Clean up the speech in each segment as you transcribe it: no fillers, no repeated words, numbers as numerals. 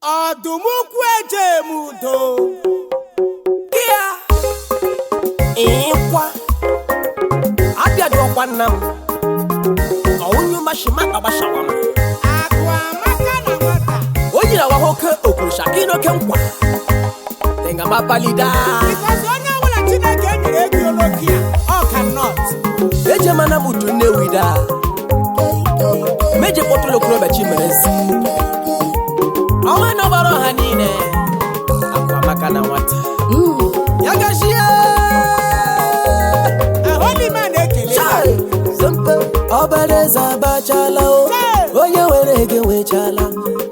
Ọdụmụkwu ejemudo kia ịkwa abịadị ọkwa nna m ọwụnyu mashima agbashawa m Agwa maka na nwata o nyere awa oke okwurusha gị n'oke nkwa tenga mapalida because onye ọbụla Chineke enyere ego n'oke ya ọ cannot. eje mana m udu nnewida meje kpọtụrụ okorobịa Chimerezi ọnwa nọbara ọha niile akwa maka na nwata ya gashie Holy man ekele Ọbara eze abachala o onye were ego nwechala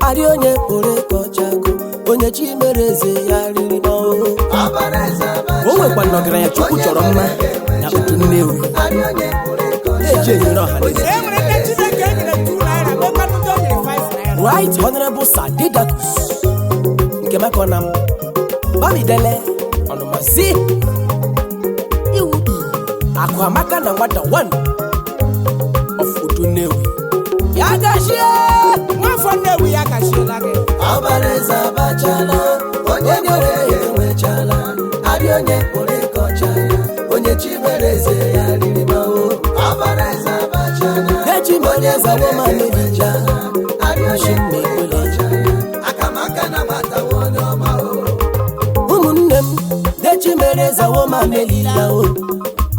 arị onye pụrụ ịkọchago onye Chimerezi ya riri ma o o nwekwa n'ọgaranya Chukwu chọrọ mma na udu Nnewi eji enyere ọha niile e nwere ndị Chineke enyere 2 naira mekwa ndị o nyere 5 naira. Right Honorable Sir Didakus nke Mekonam Bamidele ọnụmazi akụ amaka na nwata 1 of udu Nnewi ya gashie Nwafọ Nnewi ya gashiela gị. Ọbara eze abachala onye were ego nwechala arị onye pụrụ ịkọcha ya onye Chimerezi ya riri ma o ọbara eze abachala na Chimerezi onye ma mebicha arị onye pụrụ ịkọcha ya akamaka na nwata onye ọma o ụmụnne m de Chimerezi ma melila o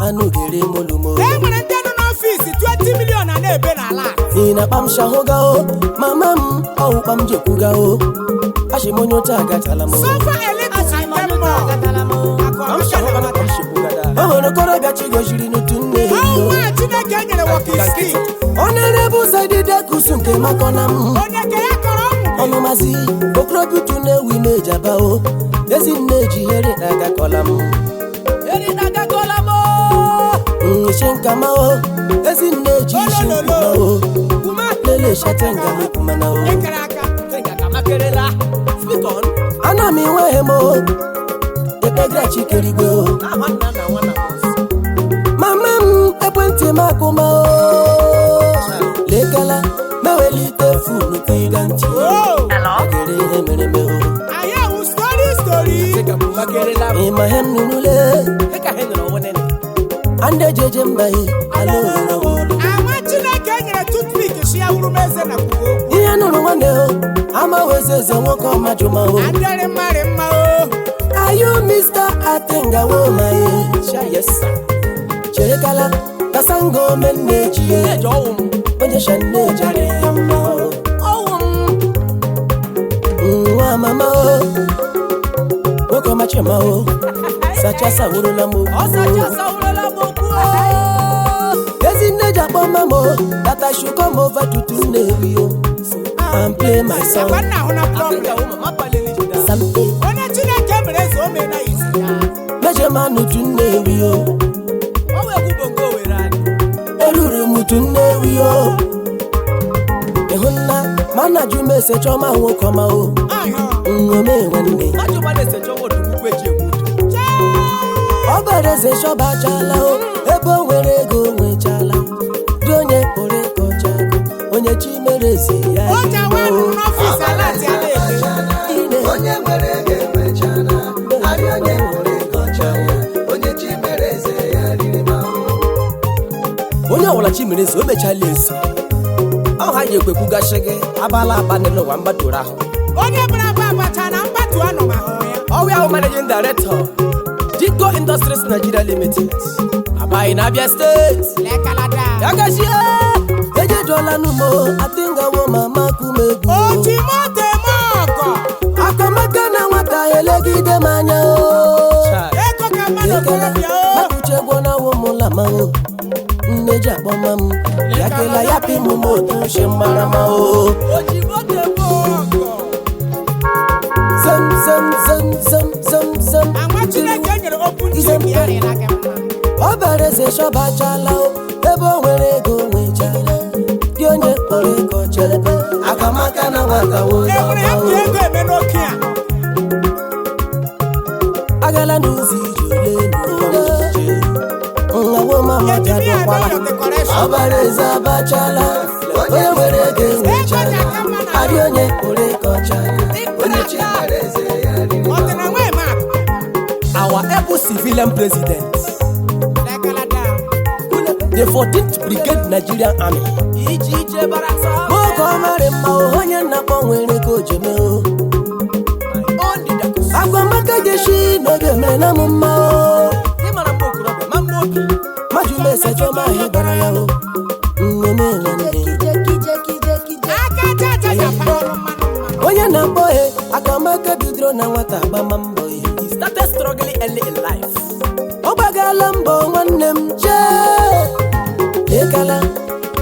anụgere molumo E nwere ndị nọ n'ọfịs 20 million na-ebe n'ala. ị na kpamsha hụga o mama m ọwụkpa m jekwuga o achị m onye otu agatala m Sofa elite and them more. Akụ amaka na nwata. o nwere okorobịa chigoziri n'utu nne Ọnwa Chineke enyere Wokiski. Honorable Sir Didakus nke Mekonam Onye ke ya kọrọ ọmụ. ọnụmazi okorobịa utu Nnewi na-ejaba o ezi nne jihere agakọla m eri nagagola m nshi nkama o ezi nne ji isi nkuma o lele shatenga mekumana o Ekere aka. tenga kamakerela speak on ana m enweghị m o ekpegra chikerigwe o na nwanna na nwanna mama m ekwentị m akụma o lekala mewelite funu tiga ntị Oh, gere ihe mere me o anyị ahụ story. tenga kamakerela ịma ihe m nụrụle ka he nọrọ wonene ande jeje mbaghị ala owere Ama Chineke enyere toothpick shi ya wuru m eze na kwuo. ihe nụrụ nwanne o amawezi eze nwoke ọmajụma o Adịrị mmarị mma o. ayu Mr. Atengawo maye sha yes sir cherekala kasango menne jiye eje ọwụ m onye shanne jare yamma ọwụ m nwa mama o nwoke ọmachima o sachasa wurula m ọsacha sawurala m okwu ezi nne ji akpọ mama o that I should come over to Nnewi o and play my song Akwa nna ahụ na tenga problem. wo mama palele jida something Onye Chineke mere eze o mee na isi ya. meje manu to Nnewi o ọwụ egwu bongo were anyị eruru m to Nnewi o ịhụnna mana jụ m ese chọma nwoke ọma o Ahụ. nnome nwanne majụma na-esecha nwa odumukwu eji egwu ọbara eze shọbachala o ebe o nwere ego nwechala dị onye pụrụ ịkọcha onye Chimerezi ya O ji awa arụ n'ọfịs alati a na-ebe. ine onye nwere ego nwechala arị onye pụrụ ịkọcha onye Chimerezi ya riri ma onye ọwụla Chimerezi o mechala ezi ọha ji ekwekwugashi gị abala abanịla ụwa mgbadoro ahụ Onye bara aba abacha na mgbatu anọ ma hụ ya. ọwụ ahụ managing director Dingo Industries Nigeria Limited abaghị na Abia steeti Lekalada. ya gashie ejedola n'umo Atengawo mama kumegwu O ji moto eme ọgọ. akamaka na nwata elegide m anya o Ego ka mmadụ okorobịa o. makuchegbo na wụmụla ma o nne ji akpọma m yakela ya pimụ m otu shi mara ma o zem zem zem zem zem zem Ama Chineke enyere open gym ya rịla gị mma. ọbara eze shọbachala o ebe o nwere ego nwechala dị onye kpọrọ ego chelebe akamaka na nwata E nwere ya ji ego eme n'oke a. agala n'ụzọ ije ole nnawo mama Ejimi ya jadọkwala know your decoration. ọbara eze abachala onye nwere ego nwechala adị onye pụrụ ịkọcha onye chi mere eze ya riri Ọ dị na nwe ma our able civilian president, lekalada. the 14th Brigade Nigerian Army. Ije barasa. Mogo mare ma onye na-akpọ nwere ka o ji mee o. Agwa maka jeshi n'oge mere na m mma o. Ịmara mgbe okorobịa ma mgbe obi. Maju mese chọma ihe bara ya o. Nnome nwanne. Aka chacha ya pụrụ mmanụ. Onye na-akpọ he aka maka bidoro na nwata agbama mbọ ya. He started struggling early in life. Ọ gbagala mbọ nwanne m jee. Lekala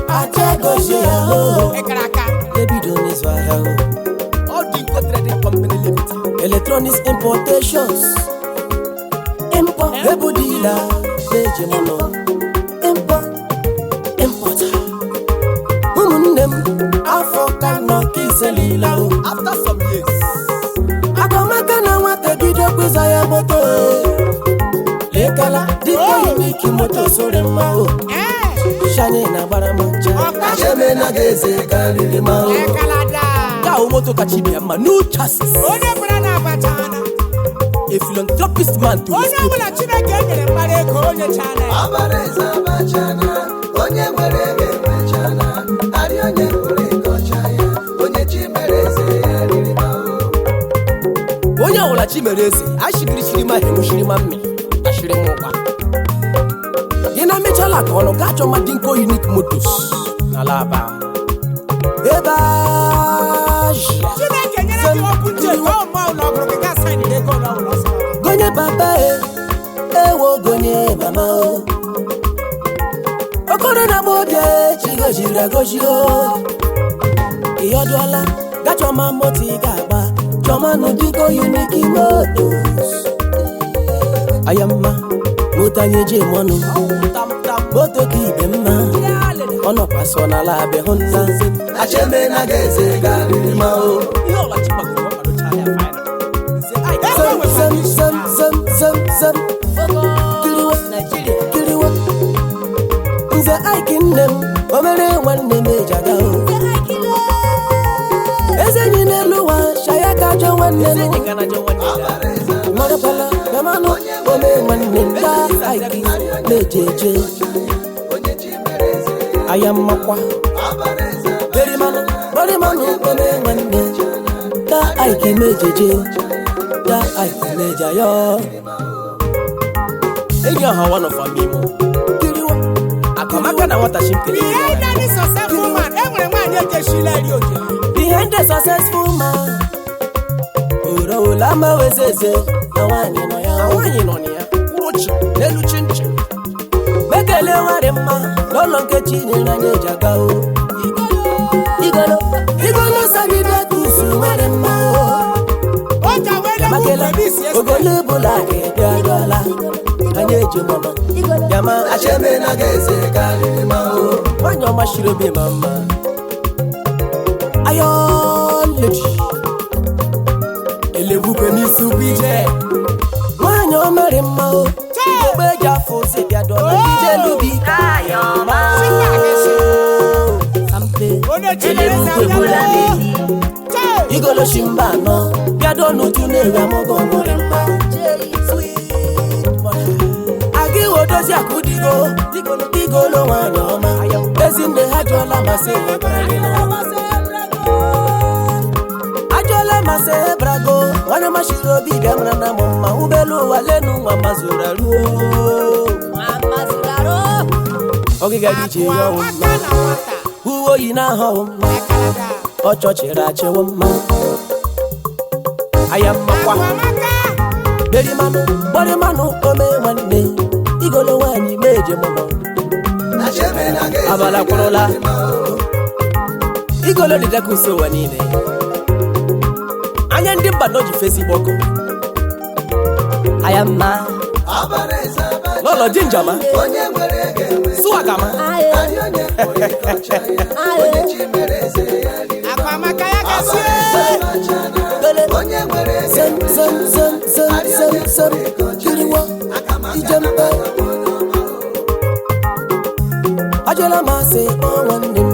acha gosi ya o. Ekara aka. Ebido n'izu ahịa o. Odingo Trading Company Limited. Electronics importations. Import. Ebu dealer. Eji mono. Importer. Ụmụnne m afọ ka nọ ka iselila o. After some years. Akamaka na nwata bido kụza ya moto. Lekala dịka uniki moto sore mma o. Shani na gbara m ncha. achebe na ga-eze karịrị ma o Lekalada. Ka o moto kacha ibe ya mma, new chassis. Onye bụrụ na abacha ana. A philanthropist man to his Onye people. ọbụla Chineke nyere mmadụ ego onye chana ya. ọbara eze abachana onye nwere ego enwechana arị onye kwere ego ọcha ya onye chi mere eze ya riri ma o Onye ọbụla chi mere eze, ashigiri shiri ma hemu shiri ma mmi, ashiri m ụkwa. Gị na mechala ka ọnụ gaa chọma Dinko Unique Motors n'ala Aba. Ebe Asia. Chineke nyere gị okwu nche ka ọma ụlọ ọgụrụ gị gaa saịnị ego ụlọ ụlọ ọsọ. Gonye papa ewo gonye mama o. Okoro na gbode chigojiri agoji o. Iyọdụọla gachọma moto ị ga-agba chọma nụ Dinko Unique Motors. Ayamma moto anyị eji eme ọnụ moto ka ibe mma ọ nọkwa so n'ala abịa hụ nna achebe na ga-eze karịrị ma o zem kiriwa nze aiki nne m o mere nwanne m eji aga o eze enyi n'elu ụwa shaya ka ajọ nwanne m marakwala gamanụ ome nwanne m taa aiki na-eje eje onye chi mere eze ya aya mmakwa ọbara eze berimanụ ome nwanne taa aiki na-ejeje taa aiki na-eje ayọ enyi ọha one of amimo kiriwa akamaka na nwata chimpere Behind any successful man, enwere nwaanyị ejeshila eri oke. behind the successful man orola mawezeze na nwaanyị nọ ya kwụrụ chi n'elu chinchin mekele nwere mma n'ụlọ nke chinyere anyị eji aga o igolo sagide kusu nwere mma o O ji awele bụ makela polisi esi. ogolo bụla ga-ebi agala anyị eji mọnọ yama achebe na ga-eze karịrị ma o nwanyị ọma shiri obi ma mma ayọ ledi elebube n'isi ukwu ije nwanyị ọmarị mma o ogbe eji afọ ozi bịa dọla ije lubi kampe Onye Chineke elebube na-abịa bụla bụ. igoloshi mba anọ bịa dọ n'utu na-eri amọgọ nwere mma aga iwe dozi akụ digolo nwanyị ọma ezinne ha jụọla masị ajụọla masị ebrago nwanne mashiri obi bịa mara na mụ mma ụgbọelu ụwa lenu nwa mazuru aruo ọgịga dị iche ya ọwụ mma Aka na nwata. uwe oyi na-ahọwụ mma Lekalada. ọchọchịrị achịwụ mma aya mmakwa Akwamaka. gbarimanụ ome nwanne igolo nwaanyị meje mụnọ achebe na ga-eze abala kwụrụla karịrị ma o igolo dịdeka uso ụwa niile anya ndị mba nọ ji fesi gbọkọ aya mma ọbara eze abachana lọlọ ji njama onye nwere ego enwechana sụagama arị onye kwere ego ọcha ya onye chi mere eze ya riri Akwamaka ya gasị. ọbara eze abachana onye nwere ego zem kiriwa ije mpe ajụọla masị ọ nwanne m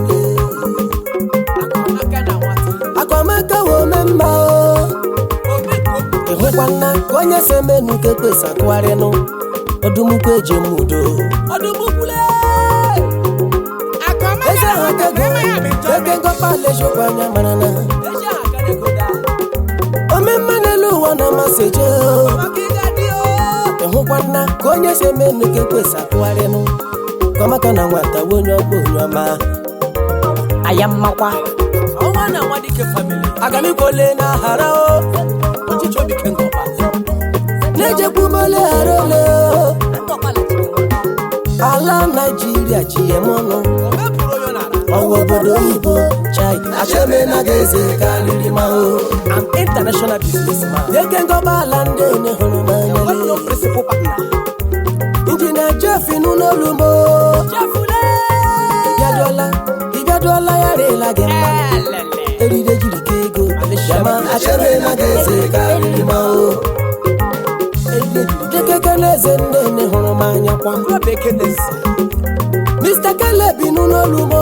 akwamaka wome mma o Mukwana konye semenu ke kwesa kwarenu odumukwe jemudo Odumukule. Akoma eze ya hakego keke ngopale shokwanya manana Eja akane koda. omemanelu wana maseje Makiga dio. Mukwana konye semenu ke kwesa kwarenu kamaka na nwata wonyo gbonyoma ayamakwa Ọnwa na nwa dike family. agamikole na harao Ochichi obi kengopa. nejekwumole harole Ndọkwala chineke. ala Nigeria chiemono Obe pụrụ onye nara. ọwọ obodo Igbo chai achebe na ga-eze karịrị ma o an international businessman deke ngọba ala ndị onye hụrụ n'anya One no principal partner. injinia Jeff n'ụlọolugbo Jefule. ịbịaduola ya rela gị mma Elele. eride jiri ka ego yama achebe na ga-eze karịrị ma o dekeke na eze ndị onye hụrụ m anya kwa Nwa bekee na-esi. Mr. Caleb n'ụlọolugbo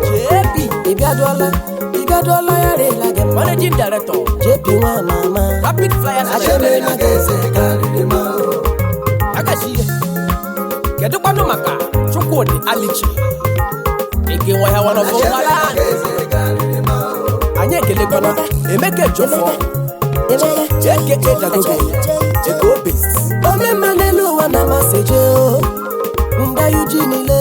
JB. ịbịaduola ya rela gị mma Managing Director. JP nwa mama Rapid Flyers. achebe na ga-eze karịrị ma o Agachi ihe. Kedu kwanu maka Chukwudi Alichi? Ike nwa ya wana achebe na fọwara. ga-eze karịrị ma o Anyị ekelekwana Emeka Ejofo. JKA Dagogo. Ego based. omemma n'elu ụwa na maseje nda yuji niile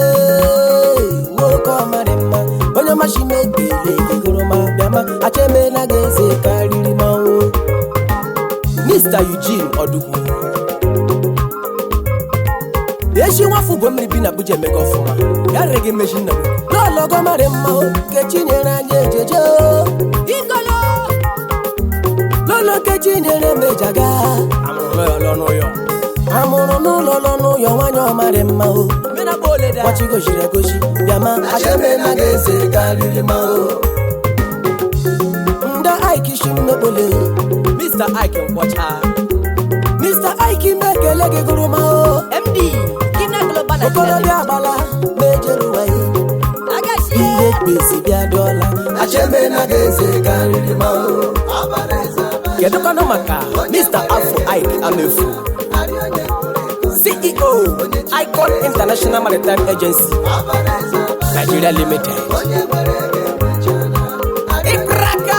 nwoke ọmarị mma onye ọmachi megbile gịgụrụ ma bịama achemela ga-eze karịrị manwụ Mr. Eugene Odugwu. Echi nwafu bụ mmiri bi na Abuja emega ọfụma. Ya rege mechi nna m. n'ọlọgọ marị mma Nkechi nyere anyị ejeje Igolo. n'ụlọ Nkechi nyere mejaga Amụrụ ya ọlọ n'ụyọ. amụrụ n'ụlọ nọ n'ụyọ nwanyị ọmarị mma Mmiri bụ ole da. gbachi goziri egozi bịama achebe na ga-eze karịrị ma o nda aikishi mmekpole Mr. Ike Nkwọcha. Mr. Ike mekele gị gụrụ ma MD. Kina Global okorobịa agbala mejeruwa Agachi. ihe kpezi bịa dụọla achebe na ga-eze karịrị ma o ọbara eze aba Kedu kwanu maka Mr. Afro Ike Amefu. arị onye kwere eko CEO. Icon International Maritime Agency. ọbara eze aba Nigeria Limited. onye nwere ego enwechala arị Ikraka.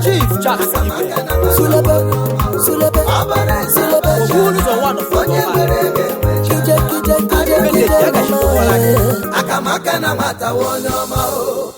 Chief Charles Ibe. sulebe ọbara eze aba Ogun ụzọ one of onye nwere ego enwechala kije Ebe na-eji agachi ụgbọala gị. akamaka na nwata onye ọma o